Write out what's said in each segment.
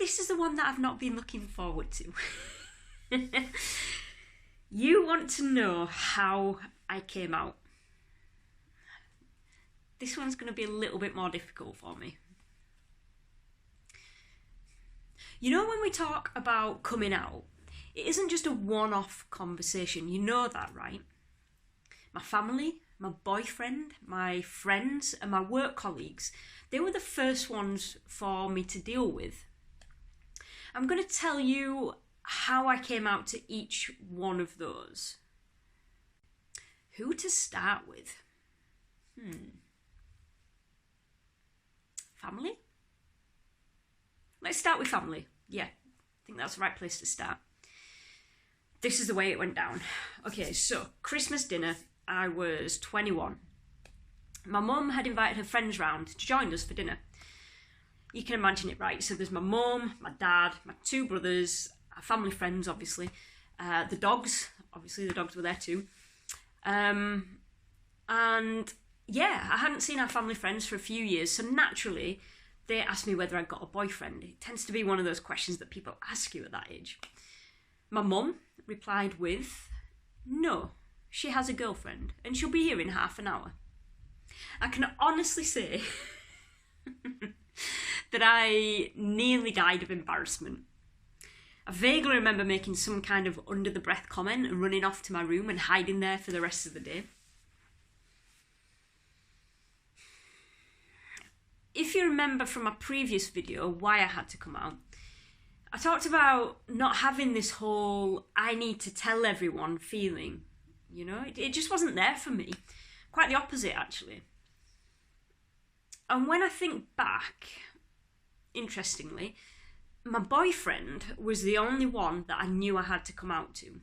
this is the one that I've not been looking forward to. You want to know how I came out. This one's going to be a little bit more difficult for me. You know, when we talk about coming out, it isn't just a one-off conversation. You know that, right? My family, my boyfriend, my friends, and my work colleagues, they were the first ones for me to deal with. I'm going to tell you how I came out to each one of those. Who to start with? Family? Let's start with family. Yeah, I think that's the right place to start. This is the way it went down. Okay, so Christmas dinner, I was 21. My mum had invited her friends round to join us for dinner. You can imagine it, right? So there's my mum, my dad, my two brothers, our family friends, obviously, the dogs, obviously the dogs were there too. And yeah, I hadn't seen our family friends for a few years, so naturally they asked me whether I'd got a boyfriend. It tends to be one of those questions that people ask you at that age. My mum replied with, no, she has a girlfriend and she'll be here in half an hour. I can honestly say that I nearly died of embarrassment. I vaguely remember making some kind of under-the-breath comment and running off to my room and hiding there for the rest of the day. If you remember from my previous video why I had to come out, I talked about not having this whole I need to tell everyone feeling. You know, it just wasn't there for me. Quite the opposite, actually. And when I think back, interestingly, my boyfriend was the only one that I knew I had to come out to.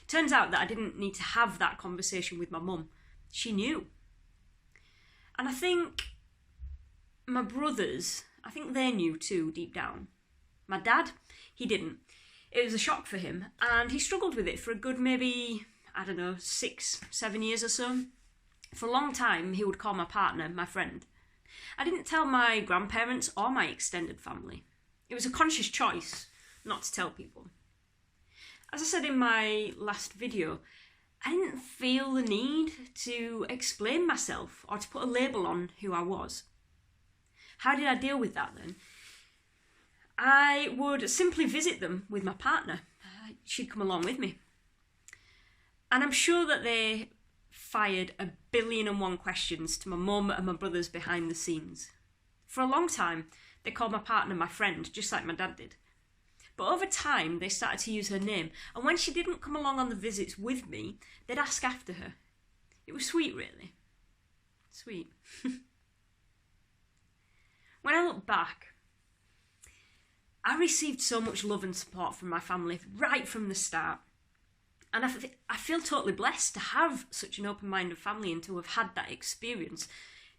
Turns out that I didn't need to have that conversation with my mum. She knew. And I think my brothers, I think they knew too, deep down. My dad, he didn't. It was a shock for him, and he struggled with it for a good maybe, I don't know, 6-7 years or so. For a long time, he would call my partner my friend. I didn't tell my grandparents or my extended family. It was a conscious choice not to tell people. As I said in my last video, I didn't feel the need to explain myself or to put a label on who I was. How did I deal with that then? I would simply visit them with my partner. She'd come along with me. And I'm sure that they fired 1,000,001 questions to my mum and my brothers behind the scenes. For a long time, they called my partner my friend, just like my dad did. But over time, they started to use her name. And when she didn't come along on the visits with me, they'd ask after her. It was sweet, really. Sweet. When I look back, I received so much love and support from my family right from the start. And I feel totally blessed to have such an open-minded family and to have had that experience.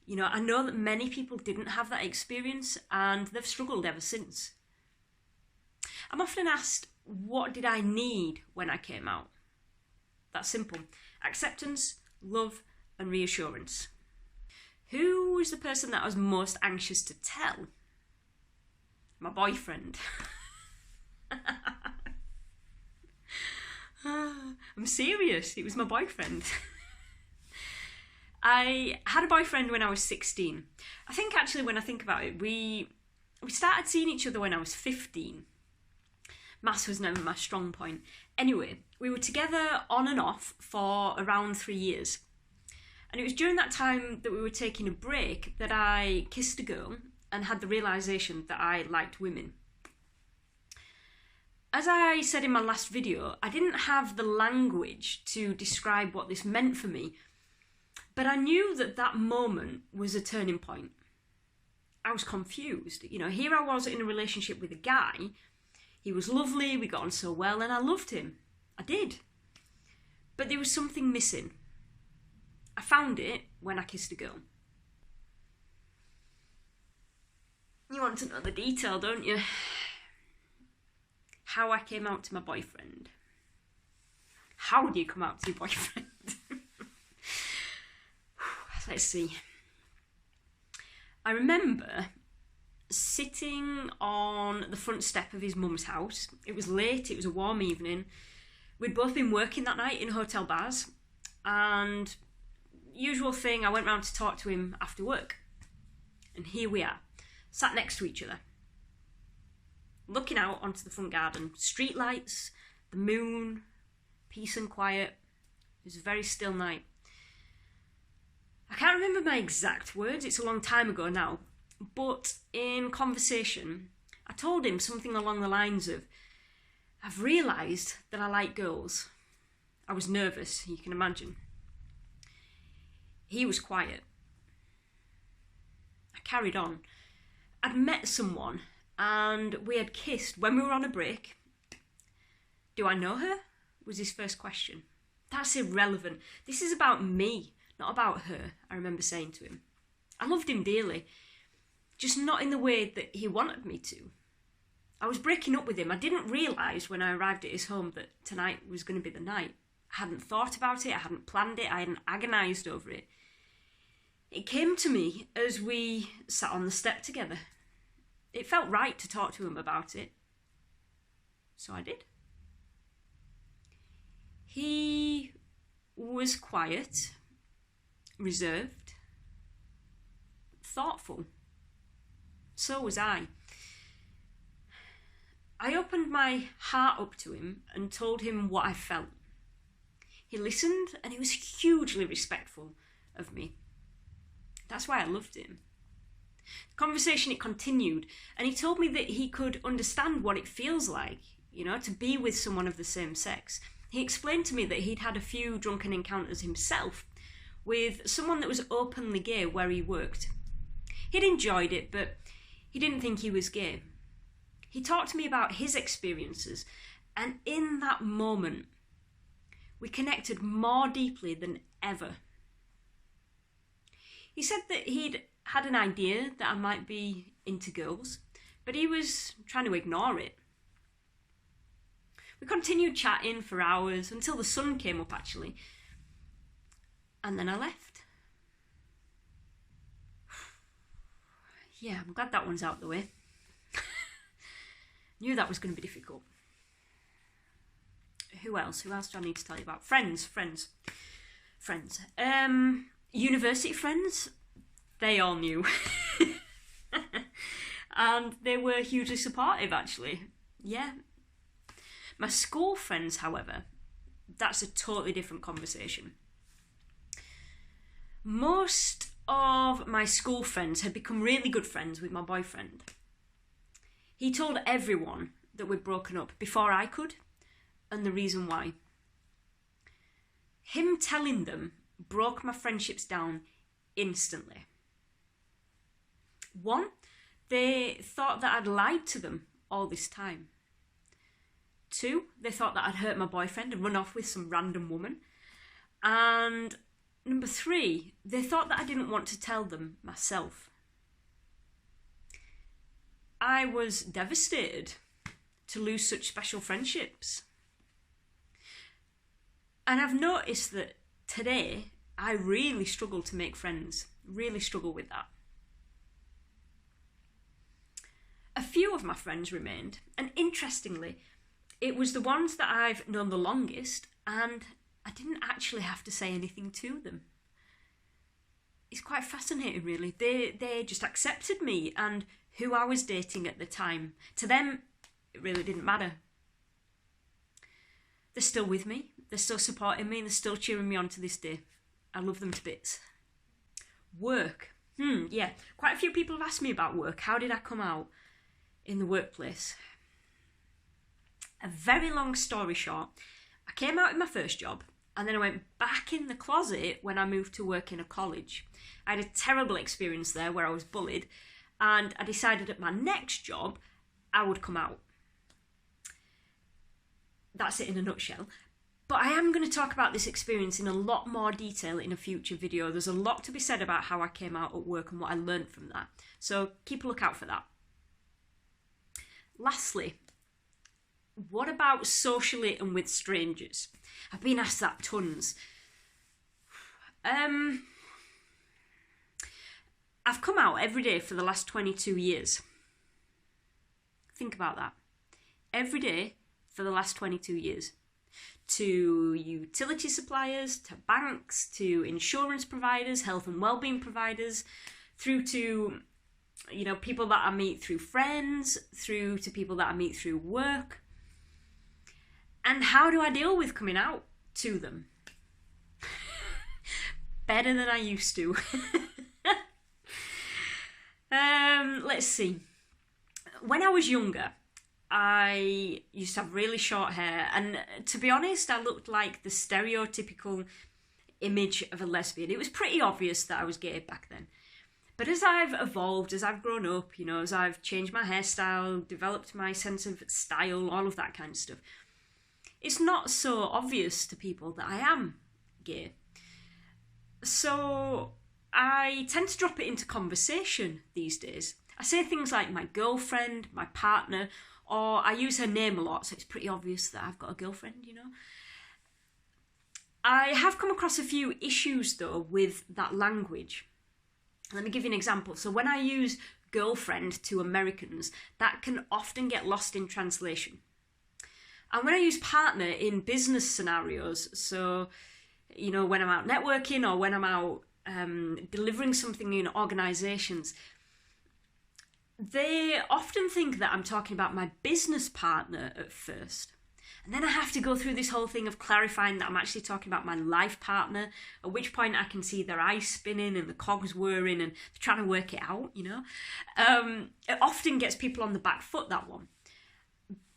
You know, I know that many people didn't have that experience and they've struggled ever since. I'm often asked, what did I need when I came out? That's simple. Acceptance, love, and reassurance. Who was the person that I was most anxious to tell? My boyfriend. I'm serious, it was my boyfriend. I had a boyfriend when I was 16. I think actually when I think about it, we started seeing each other when I was 15. Maths was never my strong point. Anyway, we were together on and off for around 3 years. And it was during that time that we were taking a break that I kissed a girl and had the realisation that I liked women. As I said in my last video, I didn't have the language to describe what this meant for me, but I knew that that moment was a turning point. I was confused. You know, here I was in a relationship with a guy. He was lovely, we got on so well, and I loved him. I did. But there was something missing. I found it when I kissed a girl. You want to know the detail, don't you? How I came out to my boyfriend. How do you come out to your boyfriend? Let's see. I remember sitting on the front step of his mum's house. It was late, it was a warm evening. We'd both been working that night in hotel bars, and usual thing, I went round to talk to him after work. And here we are, sat next to each other, looking out onto the front garden. Street lights, the moon, peace and quiet. It was a very still night. I can't remember my exact words, it's a long time ago now, but in conversation, I told him something along the lines of, I've realised that I like girls. I was nervous, you can imagine. He was quiet. I carried on. I'd met someone and we had kissed when we were on a break. Do I know her? Was his first question. That's irrelevant. This is about me, not about her, I remember saying to him. I loved him dearly, just not in the way that he wanted me to. I was breaking up with him. I didn't realise when I arrived at his home that tonight was going to be the night. I hadn't thought about it, I hadn't planned it, I hadn't agonised over it. It came to me as we sat on the step together. It felt right to talk to him about it. So I did. He was quiet, reserved, thoughtful. So was I. I opened my heart up to him and told him what I felt. He listened and he was hugely respectful of me. That's why I loved him. The conversation, it continued, and he told me that he could understand what it feels like, to be with someone of the same sex. He explained to me that he'd had a few drunken encounters himself with someone that was openly gay where he worked. He'd enjoyed it, but he didn't think he was gay. He talked to me about his experiences, and in that moment, we connected more deeply than ever. He said that he'd had an idea that I might be into girls, but he was trying to ignore it. We continued chatting for hours until the sun came up, actually, and then I left. Yeah, I'm glad that one's out of the way. Knew that was going to be difficult. Who else? Who else do I need to tell you about? Friends. University friends, they all knew. And they were hugely supportive, actually. Yeah. My school friends, however, that's a totally different conversation. Most of my school friends had become really good friends with my boyfriend. He told everyone that we'd broken up before I could, and the reason why. Him telling them broke my friendships down instantly. One, they thought that I'd lied to them all this time. Two, they thought that I'd hurt my boyfriend and run off with some random woman. And number three, they thought that I didn't want to tell them myself. I was devastated to lose such special friendships. And I've noticed that today, I really struggle to make friends. Really struggle with that. A few of my friends remained, and interestingly, it was the ones that I've known the longest, and I didn't actually have to say anything to them. It's quite fascinating, really. They just accepted me and who I was dating at the time. To them, it really didn't matter. They're still with me, they're still supporting me, and they're still cheering me on to this day. I love them to bits. Work. Yeah, quite a few people have asked me about work. How did I come out in the workplace? A very long story short, I came out in my first job, and then I went back in the closet when I moved to work in a college. I had a terrible experience there where I was bullied, and I decided at my next job I would come out. That's it in a nutshell. But I am going to talk about this experience in a lot more detail in a future video. There's a lot to be said about how I came out at work and what I learned from that. So keep a lookout for that. Lastly, what about socially and with strangers? I've been asked that tons. I've come out every day for the last 22 years. Think about that. Every day for the last 22 years. To utility suppliers, to banks, to insurance providers, health and wellbeing providers, through to, people that I meet through friends, through to people that I meet through work. And how do I deal with coming out to them? Better than I used to. Let's see. When I was younger, I used to have really short hair, and to be honest, I looked like the stereotypical image of a lesbian. It was pretty obvious that I was gay back then. But as I've evolved, as I've grown up, as I've changed my hairstyle, developed my sense of style, all of that kind of stuff, it's not so obvious to people that I am gay. So I tend to drop it into conversation these days. I say things like my girlfriend, my partner, or I use her name a lot, so it's pretty obvious that I've got a girlfriend, I have come across a few issues, though, with that language. Let me give you an example. So when I use girlfriend to Americans, that can often get lost in translation. And when I use partner in business scenarios, so, when I'm out networking or when I'm out delivering something in organisations, they often think that I'm talking about my business partner at first. And then I have to go through this whole thing of clarifying that I'm actually talking about my life partner, at which point I can see their eyes spinning and the cogs whirring and they're trying to work it out, It often gets people on the back foot, that one,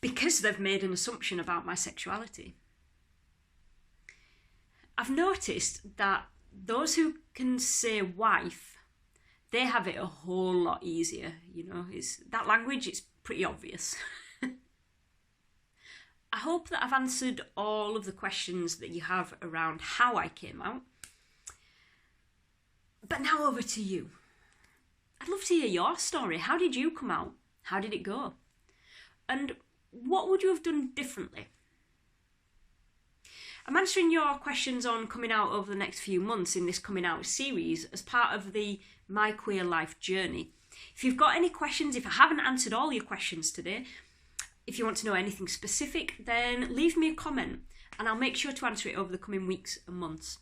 because they've made an assumption about my sexuality. I've noticed that those who can say wife, they have it a whole lot easier, that language is pretty obvious. I hope that I've answered all of the questions that you have around how I came out. But now over to you. I'd love to hear your story. How did you come out? How did it go? And what would you have done differently? I'm answering your questions on coming out over the next few months in this coming out series as part of the My Queer Life journey. If you've got any questions, if I haven't answered all your questions today, if you want to know anything specific, then leave me a comment and I'll make sure to answer it over the coming weeks and months.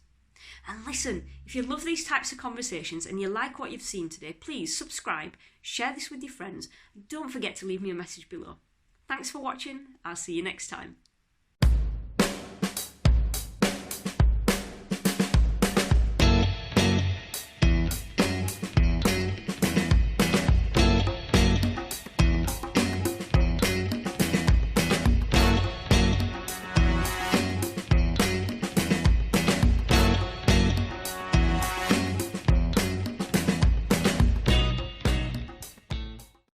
And listen, if you love these types of conversations and you like what you've seen today, please subscribe, share this with your friends, and don't forget to leave me a message below. Thanks for watching. I'll see you next time.